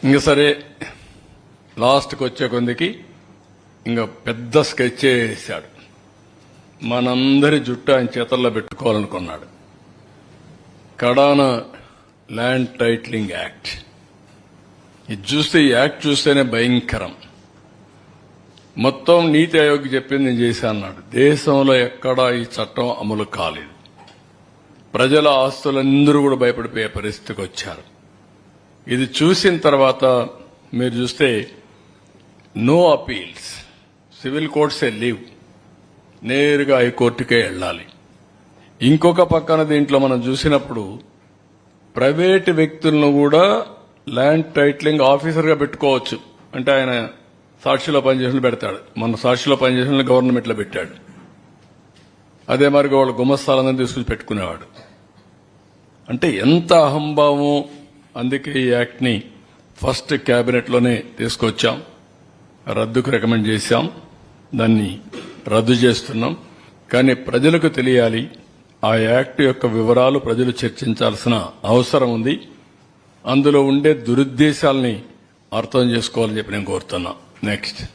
ఇంక సరే లాస్ట్కి వచ్చే కొందికి ఇంకా పెద్ద స్కెచ్ వేసాడు. మనందరి జుట్టు ఆయన చేతల్లో పెట్టుకోవాలనుకున్నాడు. కడాన ల్యాండ్ టైటిలింగ్ యాక్ట్. ఇది చూస్తే ఈ యాక్ట్ చూస్తేనే భయంకరం. మొత్తం నీతి ఆయోగ్ చెప్పింది నేను చేశా అన్నాడు. దేశంలో ఎక్కడా ఈ చట్టం అమలు కాలేదు. ప్రజల ఆస్తులందరూ కూడా భయపడిపోయే పరిస్థితికి వచ్చారు. ఇది చూసిన తర్వాత మీరు చూస్తే నో అపీల్స్, సివిల్ కోర్ట్సే లీవ్, నేరుగా హైకోర్టుకే వెళ్ళాలి. ఇంకొక పక్కన దీంట్లో మనం చూసినప్పుడు ప్రైవేటు వ్యక్తులను కూడా ల్యాండ్ టైటిలింగ్ ఆఫీసర్గా పెట్టుకోవచ్చు. అంటే ఆయన సాక్షిలో పనిచేసిన పెడతాడు. మన సాక్షిలో పనిచేసిన గవర్నమెంట్లో పెట్టాడు. అదే మరి వాళ్ళ గుమస్తాలందరినీ తీసుకుని పెట్టుకునేవాడు. అంటే ఎంత అహంభావం. అందుకే ఈ యాక్ట్ ని ఫస్ట్ కేబినెట్ లోనే తీసుకొచ్చాం, రద్దుకు రికమెండ్ చేశాం, దాన్ని రద్దు చేస్తున్నాం. కానీ ప్రజలకు తెలియాలి, ఆ యాక్ట్ యొక్క వివరాలు ప్రజలు చర్చించాల్సిన అవసరం ఉంది. అందులో ఉండే దురుద్దేశాలని అర్థం చేసుకోవాలని చెప్పి నేను కోరుతున్నా. నెక్స్ట్